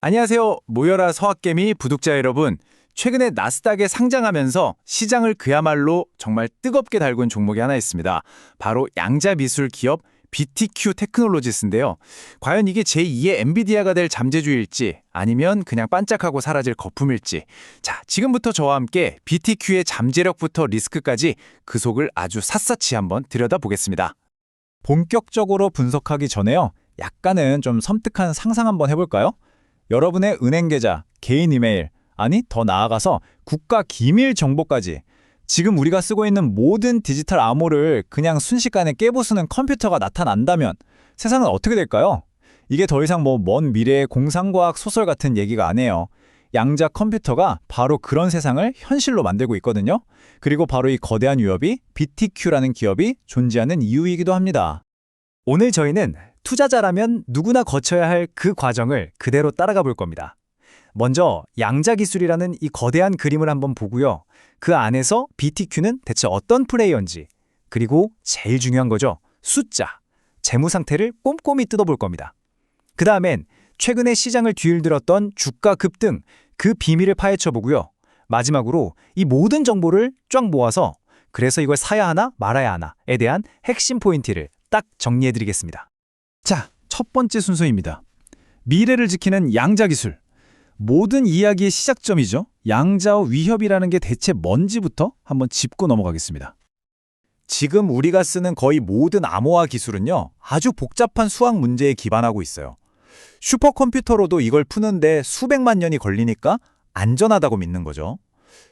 안녕하세요. 모여라 서학개미 구독자 여러분. 최근에 나스닥에 상장하면서 시장을 그야말로 정말 뜨겁게 달군 종목이 하나 있습니다. 바로 양자미술 기업 BTQ 테크놀로지스인데요. 과연 이게 제2의 엔비디아가 될 잠재주일지 아니면 그냥 반짝하고 사라질 거품일지. 자, 지금부터 저와 함께 BTQ의 잠재력부터 리스크까지 그 속을 아주 샅샅이 한번 들여다보겠습니다. 본격적으로 분석하기 전에요. 약간은 좀 섬뜩한 상상 한번 해볼까요? 여러분의 은행 계좌, 개인 이메일, 아니 더 나아가서 국가 기밀 정보까지 지금 우리가 쓰고 있는 모든 디지털 암호를 그냥 순식간에 깨부수는 컴퓨터가 나타난다면 세상은 어떻게 될까요? 이게 더 이상 먼 미래의 공상과학 소설 같은 얘기가 아니에요. 양자 컴퓨터가 바로 그런 세상을 현실로 만들고 있거든요. 그리고 바로 이 거대한 위협이 BTQ라는 기업이 존재하는 이유이기도 합니다. 오늘 저희는 투자자라면 누구나 거쳐야 할 그 과정을 그대로 따라가 볼 겁니다. 먼저 양자기술이라는 이 거대한 그림을 한번 보고요. 그 안에서 BTQ는 대체 어떤 플레이어인지, 그리고 제일 중요한 거죠. 숫자, 재무 상태를 꼼꼼히 뜯어볼 겁니다. 그 다음엔 최근에 시장을 뒤흔들었던 주가 급등, 그 비밀을 파헤쳐 보고요. 마지막으로 이 모든 정보를 쫙 모아서 그래서 이걸 사야 하나 말아야 하나에 대한 핵심 포인트를 딱 정리해드리겠습니다. 자, 첫 번째 순서입니다. 미래를 지키는 양자기술. 모든 이야기의 시작점이죠. 양자와 위협이라는 게 대체 뭔지부터 한번 짚고 넘어가겠습니다. 지금 우리가 쓰는 거의 모든 암호화 기술은요, 아주 복잡한 수학 문제에 기반하고 있어요. 슈퍼컴퓨터로도 이걸 푸는데 수백만 년이 걸리니까 안전하다고 믿는 거죠.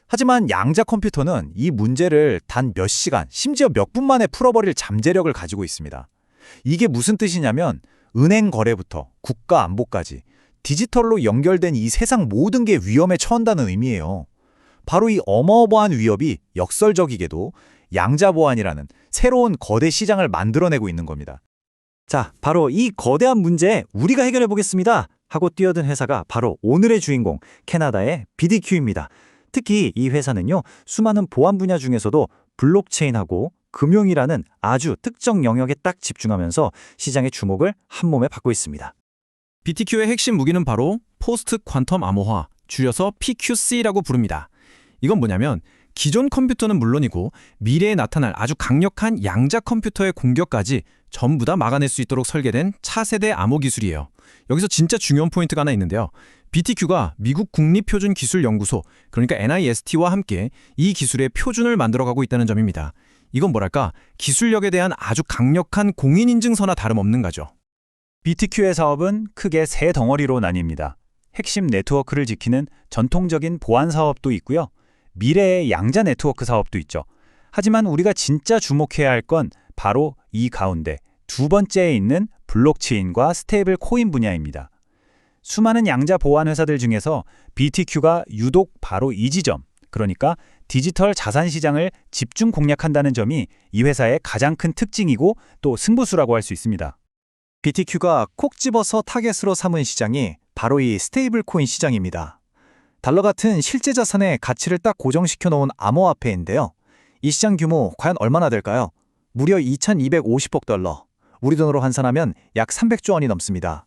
하지만 양자 컴퓨터는 이 문제를 단 몇 시간, 심지어 몇 분 만에 풀어버릴 잠재력을 가지고 있습니다. 이게 무슨 뜻이냐면 은행 거래부터 국가 안보까지 디지털로 연결된 이 세상 모든 게 위험에 처한다는 의미예요. 바로 이 어마어마한 위협이 역설적이게도 양자보안이라는 새로운 거대 시장을 만들어내고 있는 겁니다. 자, 바로 이 거대한 문제 우리가 해결해 보겠습니다 하고 뛰어든 회사가 바로 오늘의 주인공 캐나다의 BTQ입니다. 특히 이 회사는요, 수많은 보안 분야 중에서도 블록체인하고 금융이라는 아주 특정 영역에 딱 집중하면서 시장의 주목을 한몸에 받고 있습니다. BTQ의 핵심 무기는 바로 포스트 퀀텀 암호화, 줄여서 PQC라고 부릅니다. 이건 뭐냐면 기존 컴퓨터는 물론이고 미래에 나타날 아주 강력한 양자 컴퓨터의 공격까지 전부 다 막아낼 수 있도록 설계된 차세대 암호 기술이에요. 여기서 진짜 중요한 포인트가 하나 있는데요. BTQ가 미국 국립표준기술연구소, 그러니까 NIST와 함께 이 기술의 표준을 만들어가고 있다는 점입니다. 이건 뭐랄까, 기술력에 대한 아주 강력한 공인인증서나 다름없는 거죠. BTQ의 사업은 크게 세 덩어리로 나뉩니다. 핵심 네트워크를 지키는 전통적인 보안 사업도 있고요. 미래의 양자 네트워크 사업도 있죠. 하지만 우리가 진짜 주목해야 할 건 바로 이 가운데 두 번째에 있는 블록체인과 스테이블 코인 분야입니다. 수많은 양자 보안 회사들 중에서 BTQ가 유독 바로 이 지점, 그러니까 디지털 자산 시장을 집중 공략한다는 점이 이 회사의 가장 큰 특징이고 또 승부수라고 할 수 있습니다. BTQ가 콕 집어서 타겟으로 삼은 시장이 바로 이 스테이블 코인 시장입니다. 달러 같은 실제 자산의 가치를 딱 고정시켜 놓은 암호화폐인데요. 이 시장 규모 과연 얼마나 될까요? 무려 2,250억 달러, 우리 돈으로 환산하면 약 300조 원이 넘습니다.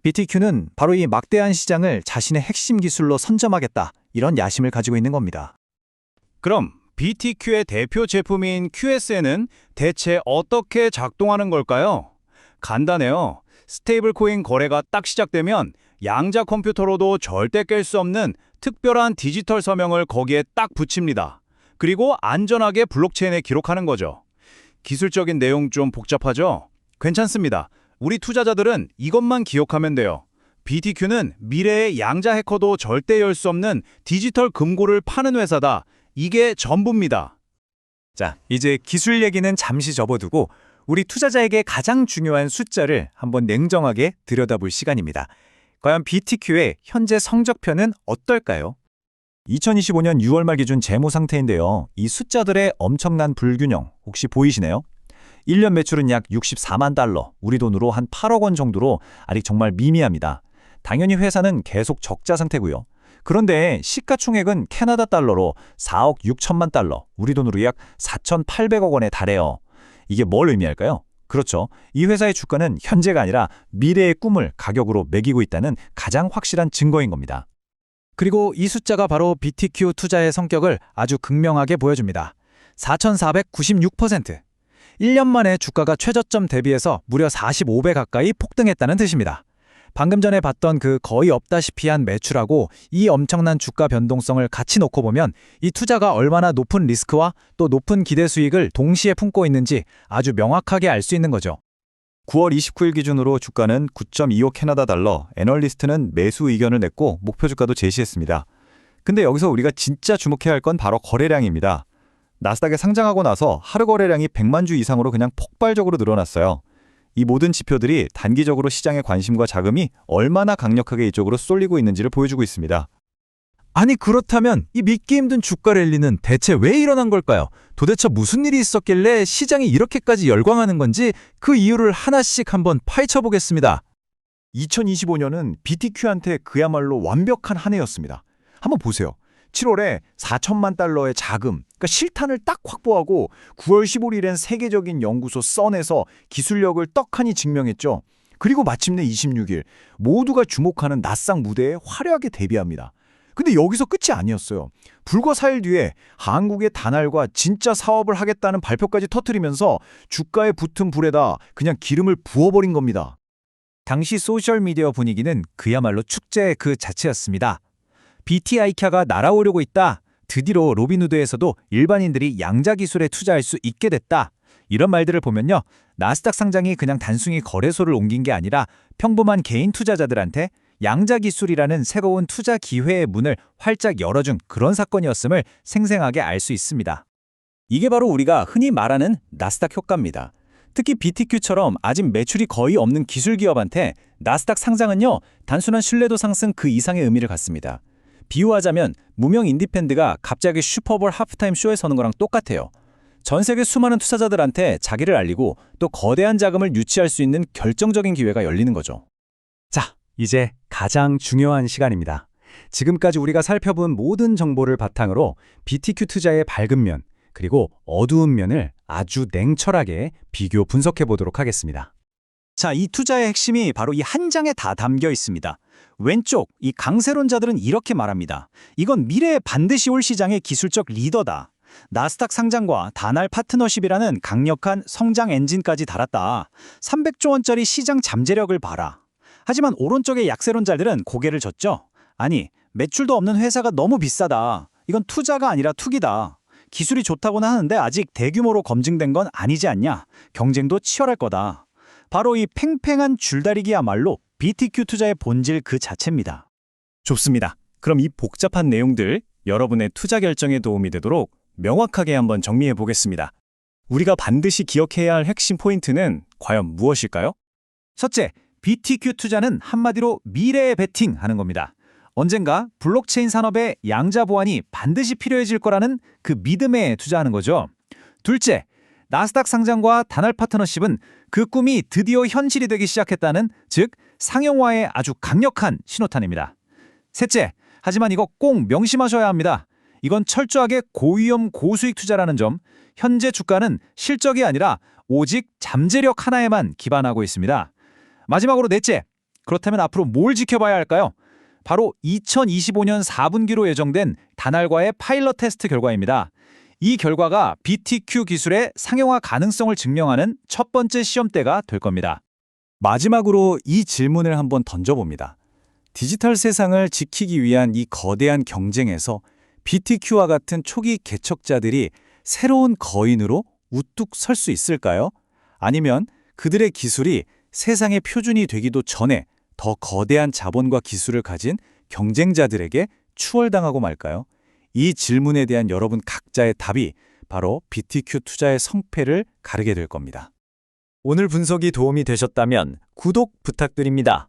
BTQ는 바로 이 막대한 시장을 자신의 핵심 기술로 선점하겠다, 이런 야심을 가지고 있는 겁니다. 그럼 BTQ의 대표 제품인 QSN은 대체 어떻게 작동하는 걸까요? 간단해요. 스테이블 코인 거래가 딱 시작되면 양자 컴퓨터로도 절대 깰 수 없는 특별한 디지털 서명을 거기에 딱 붙입니다. 그리고 안전하게 블록체인에 기록하는 거죠. 기술적인 내용 좀 복잡하죠? 괜찮습니다. 우리 투자자들은 이것만 기억하면 돼요. BTQ는 미래의 양자 해커도 절대 열 수 없는 디지털 금고를 파는 회사다. 이게 전부입니다. 자, 이제 기술 얘기는 잠시 접어두고 우리 투자자에게 가장 중요한 숫자를 한번 냉정하게 들여다볼 시간입니다. 과연 BTQ의 현재 성적표는 어떨까요? 2025년 6월 말 기준 재무 상태인데요. 이 숫자들의 엄청난 불균형 혹시 보이시나요? 1년 매출은 약 64만 달러, 우리 돈으로 한 8억 원 정도로 아직 정말 미미합니다. 당연히 회사는 계속 적자 상태고요. 그런데 시가총액은 캐나다 달러로 4억 6천만 달러, 우리 돈으로 약 4,800억 원에 달해요. 이게 뭘 의미할까요? 그렇죠. 이 회사의 주가는 현재가 아니라 미래의 꿈을 가격으로 매기고 있다는 가장 확실한 증거인 겁니다. 그리고 이 숫자가 바로 BTQ 투자의 성격을 아주 극명하게 보여줍니다. 4,496%. 1년 만에 주가가 최저점 대비해서 무려 45배 가까이 폭등했다는 뜻입니다. 방금 전에 봤던 그 거의 없다시피 한 매출하고 이 엄청난 주가 변동성을 같이 놓고 보면 이 투자가 얼마나 높은 리스크와 또 높은 기대 수익을 동시에 품고 있는지 아주 명확하게 알 수 있는 거죠. 9월 29일 기준으로 주가는 9.25 캐나다 달러, 애널리스트는 매수 의견을 냈고 목표 주가도 제시했습니다. 근데 여기서 우리가 진짜 주목해야 할 건 바로 거래량입니다. 나스닥에 상장하고 나서 하루 거래량이 100만 주 이상으로 그냥 폭발적으로 늘어났어요. 이 모든 지표들이 단기적으로 시장의 관심과 자금이 얼마나 강력하게 이쪽으로 쏠리고 있는지를 보여주고 있습니다. 아니 그렇다면 이 믿기 힘든 주가 랠리는 대체 왜 일어난 걸까요? 도대체 무슨 일이 있었길래 시장이 이렇게까지 열광하는 건지 그 이유를 하나씩 한번 파헤쳐 보겠습니다. 2025년은 BTQ한테 그야말로 완벽한 한 해였습니다. 한번 보세요. 7월에 4천만 달러의 자금, 그러니까 실탄을 딱 확보하고 9월 15일엔 세계적인 연구소 썬에서 기술력을 떡하니 증명했죠. 그리고 마침내 26일 모두가 주목하는 나스닥 무대에 화려하게 데뷔합니다. 근데 여기서 끝이 아니었어요. 불과 4일 뒤에 한국의 단알과 진짜 사업을 하겠다는 발표까지 터뜨리면서 주가에 붙은 불에다 그냥 기름을 부어버린 겁니다. 당시 소셜미디어 분위기는 그야말로 축제 그 자체였습니다. BTICA가 날아오르고 있다. 드디어 로빈후드에서도 일반인들이 양자 기술에 투자할 수 있게 됐다. 이런 말들을 보면요. 나스닥 상장이 그냥 단순히 거래소를 옮긴 게 아니라 평범한 개인 투자자들한테 양자 기술이라는 새로운 투자 기회의 문을 활짝 열어준 그런 사건이었음을 생생하게 알 수 있습니다. 이게 바로 우리가 흔히 말하는 나스닥 효과입니다. 특히 BTQ처럼 아직 매출이 거의 없는 기술 기업한테 나스닥 상장은요. 단순한 신뢰도 상승 그 이상의 의미를 갖습니다. 비유하자면 무명 인디밴드가 갑자기 슈퍼볼 하프타임 쇼에 서는 거랑 똑같아요. 전 세계 수많은 투자자들한테 자기를 알리고 또 거대한 자금을 유치할 수 있는 결정적인 기회가 열리는 거죠. 자, 이제 가장 중요한 시간입니다. 지금까지 우리가 살펴본 모든 정보를 바탕으로 BTQ 투자의 밝은 면, 그리고 어두운 면을 아주 냉철하게 비교 분석해 보도록 하겠습니다. 자, 이 투자의 핵심이 바로 이 한 장에 다 담겨 있습니다. 왼쪽, 이 강세론자들은 이렇게 말합니다. 이건 미래에 반드시 올 시장의 기술적 리더다. 나스닥 상장과 단알 파트너십이라는 강력한 성장 엔진까지 달았다. 300조 원짜리 시장 잠재력을 봐라. 하지만 오른쪽의 약세론자들은 고개를 젓죠. 아니, 매출도 없는 회사가 너무 비싸다. 이건 투자가 아니라 투기다. 기술이 좋다고는 하는데 아직 대규모로 검증된 건 아니지 않냐. 경쟁도 치열할 거다. 바로 이 팽팽한 줄다리기야말로 BTQ 투자의 본질 그 자체입니다. 좋습니다. 그럼 이 복잡한 내용들 여러분의 투자 결정에 도움이 되도록 명확하게 한번 정리해 보겠습니다. 우리가 반드시 기억해야 할 핵심 포인트는 과연 무엇일까요? 첫째, BTQ 투자는 한마디로 미래에 베팅하는 겁니다. 언젠가 블록체인 산업의 양자 보안이 반드시 필요해질 거라는 그 믿음에 투자하는 거죠. 둘째, 나스닥 상장과 단알 파트너십은 그 꿈이 드디어 현실이 되기 시작했다는, 즉 상용화의 아주 강력한 신호탄입니다. 셋째, 하지만 이거 꼭 명심하셔야 합니다. 이건 철저하게 고위험 고수익 투자라는 점, 현재 주가는 실적이 아니라 오직 잠재력 하나에만 기반하고 있습니다. 마지막으로 넷째, 그렇다면 앞으로 뭘 지켜봐야 할까요? 바로 2025년 4분기로 예정된 단알과의 파일럿 테스트 결과입니다. 이 결과가 BTQ 기술의 상용화 가능성을 증명하는 첫 번째 시험대가 될 겁니다. 마지막으로 이 질문을 한번 던져봅니다. 디지털 세상을 지키기 위한 이 거대한 경쟁에서 BTQ와 같은 초기 개척자들이 새로운 거인으로 우뚝 설 수 있을까요? 아니면 그들의 기술이 세상의 표준이 되기도 전에 더 거대한 자본과 기술을 가진 경쟁자들에게 추월당하고 말까요? 이 질문에 대한 여러분 각자의 답이 바로 BTQ 투자의 성패를 가르게 될 겁니다. 오늘 분석이 도움이 되셨다면 구독 부탁드립니다.